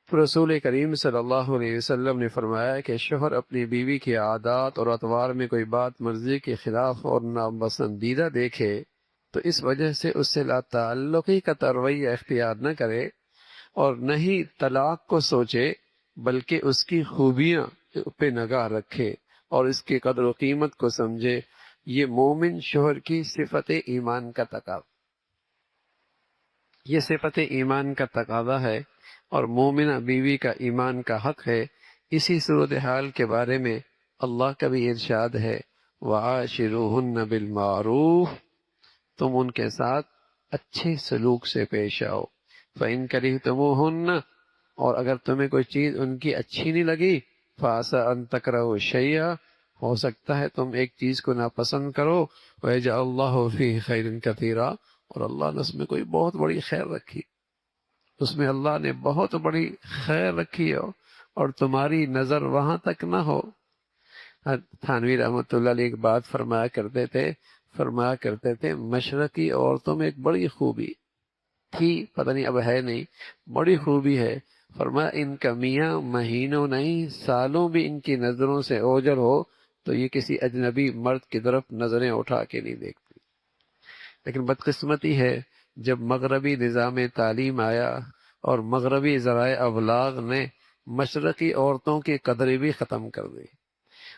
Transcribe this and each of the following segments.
رسول کریم صلی اللہ علیہ وسلم نے فرمایا کہ شوہر اپنی بیوی کی عادات اور اطوار میں کوئی بات مرضی کے خلاف اور ناپسندیدہ دیکھے تو اس وجہ سے اس سے لا تعلقی کا رویہ اختیار نہ کرے اور نہ ہی طلاق کو سوچے، بلکہ اس کی خوبیاں پہ نگاہ رکھے اور اس کی قدر و قیمت کو سمجھے۔ یہ مومن شوہر کی صفت ایمان کا تقاضا، یہ صفت ایمان کا تقاضا ہے اور مومنہ بیوی کا ایمان کا حق ہے۔ اسی صورتحال کے بارے میں اللہ کا بھی ارشاد ہے، وَعَاشِرُوهُنَّ بِالْمَعْرُوفِ، تم ان کے ساتھ اچھے سلوک سے پیش آؤ۔ فَإِن كَرِهْتُمُوهُنَّ، اور اگر تمہیں کوئی چیز ان کی اچھی نہیں لگی، فَعَسَىٰ أَن تَكْرَهُوا شَيْئًا، ہو سکتا ہے تم ایک چیز کو ناپسند کرو، وَيَجْعَلُ اللَّهُ فِيهِ خَيْرًا كَثِيرًا، اور اللہ نے اس میں کوئی بہت بڑی خیر رکھی، اس میں اللہ نے بہت بڑی خیر رکھی ہو اور تمہاری نظر وہاں تک نہ ہو۔ تھانوی رحمۃ اللہ علیہ ایک بات فرمایا کرتے تھے مشرقی عورتوں میں ایک بڑی خوبی تھی، پتہ نہیں اب ہے نہیں، بڑی خوبی ہے، فرمایا ان کا میاں مہینوں نہیں سالوں بھی ان کی نظروں سے اوجھل ہو تو یہ کسی اجنبی مرد کی طرف نظریں اٹھا کے نہیں دیکھتی۔ لیکن بدقسمتی ہے جب مغربی نظام تعلیم آیا اور مغربی ذرائع ابلاغ نے مشرقی عورتوں کی قدر بھی ختم کر دی،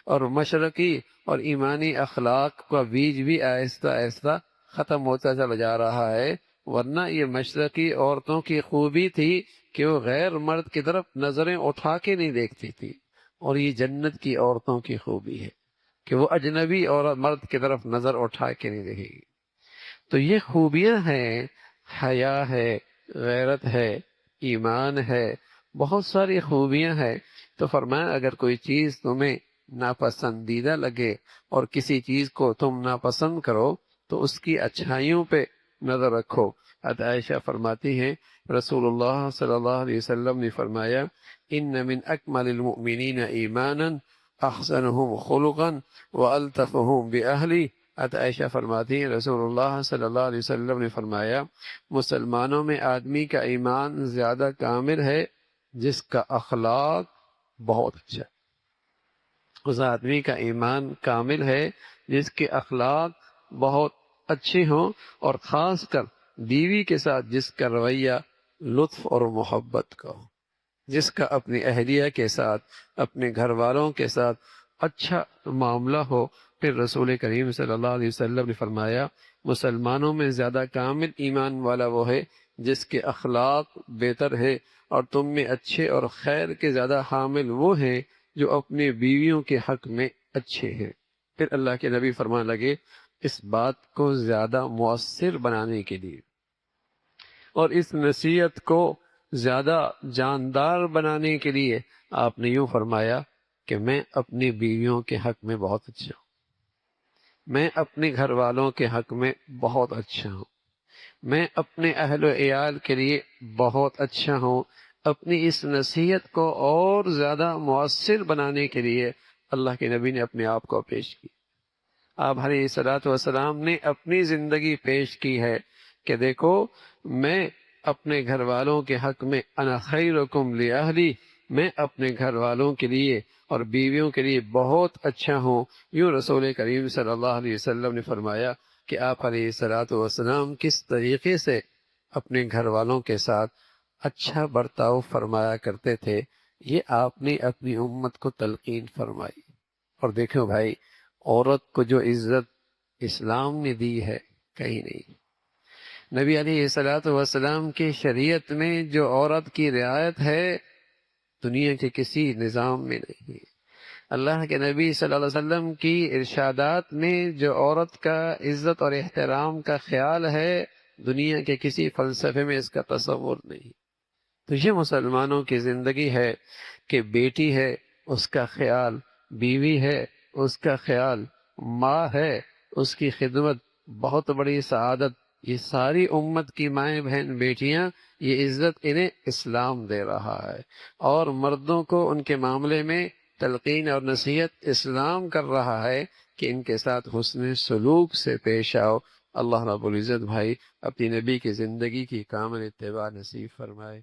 اور مشرقی اور ایمانی اخلاق کا بیج بھی آہستہ آہستہ ختم ہوتا چلا جا رہا ہے۔ ورنہ یہ مشرقی عورتوں کی خوبی تھی کہ وہ غیر مرد کی طرف نظریں اٹھا کے نہیں دیکھتی تھی، اور یہ جنت کی عورتوں کی خوبی ہے کہ وہ اجنبی اور مرد کی طرف نظر اٹھا کے نہیں دیکھے گی۔ تو یہ خوبیاں ہیں، حیا ہے، غیرت ہے، ایمان ہے، بہت ساری خوبیاں ہیں۔ تو فرمایا اگر کوئی چیز تمہیں ناپسندیدہ لگے اور کسی چیز کو تم ناپسند کرو تو اس کی اچھائیوں پہ نظر رکھو۔ حضرت عائشہ فرماتی ہیں رسول اللہ صلی اللہ علیہ وسلم نے فرمایا ان من اکمل المؤمنین ایمانا احسنهم خلقا والطفهم باہلی۔ حضرت عائشہ فرماتی ہیں رسول اللہ صلی اللہ علیہ وسلم نے فرمایا مسلمانوں میں آدمی کا ایمان زیادہ کامل ہے جس کا اخلاق بہت اچھا ہے۔ اس آدمی کا ایمان کامل ہے جس کے اخلاق بہت اچھے ہوں، اور خاص کر بیوی کے ساتھ جس کا رویہ لطف اور محبت کا ہو، جس کا اپنی اہلیہ کے ساتھ اپنے گھر والوں کے ساتھ اچھا معاملہ ہو۔ پھر رسول کریم صلی اللہ علیہ وسلم نے فرمایا مسلمانوں میں زیادہ کامل ایمان والا وہ ہے جس کے اخلاق بہتر ہے، اور تم میں اچھے اور خیر کے زیادہ حامل وہ ہیں جو اپنے بیویوں کے حق میں اچھے ہیں۔ پھر اللہ کے نبی فرمانے لگے اس بات کو زیادہ مؤثر بنانے کے لیے اور اس نصیحت کو زیادہ جاندار بنانے کے لیے آپ نے یوں فرمایا کہ میں اپنی بیویوں کے حق میں بہت اچھا ہوں، میں اپنے گھر والوں کے حق میں بہت اچھا ہوں، میں اپنے اہل و عیال کے لیے بہت اچھا ہوں۔ اپنی اس نصیحت کو اور زیادہ مؤثر بنانے کے لیے اللہ کے نبی نے اپنے آپ کو پیش کی۔ آپ علیہ الصلوۃ والسلام نے اپنی زندگی پیش کی ہے کہ دیکھو میں اپنے گھر والوں کے حق میں انا خیرکم لاہلی، میں اپنے گھر والوں کے لیے اور بیویوں کے لیے بہت اچھا ہوں۔ یوں رسول کریم صلی اللہ علیہ وسلم نے فرمایا کہ آپ علیہ الصلوۃ والسلام کس طریقے سے اپنے گھر والوں کے ساتھ اچھا برتاؤ فرمایا کرتے تھے، یہ آپ نے اپنی امت کو تلقین فرمائی۔ اور دیکھو بھائی، عورت کو جو عزت اسلام نے دی ہے کہیں نہیں، نبی علیہ الصلوۃ والسلام کی شریعت میں جو عورت کی رعایت ہے دنیا کے کسی نظام میں نہیں۔ اللہ کے نبی صلی اللہ علیہ وسلم کی ارشادات میں جو عورت کا عزت اور احترام کا خیال ہے دنیا کے کسی فلسفے میں اس کا تصور نہیں۔ تو یہ مسلمانوں کی زندگی ہے کہ بیٹی ہے اس کا خیال، بیوی ہے اس کا خیال، ماں ہے اس کی خدمت، بہت بڑی سعادت۔ یہ ساری امت کی مائیں بہن بیٹیاں، یہ عزت انہیں اسلام دے رہا ہے، اور مردوں کو ان کے معاملے میں تلقین اور نصیحت اسلام کر رہا ہے کہ ان کے ساتھ حسن سلوک سے پیش آؤ۔ اللہ رب العزت بھائی اپنی نبی کی زندگی کی کامل اتباع نصیب فرمائے۔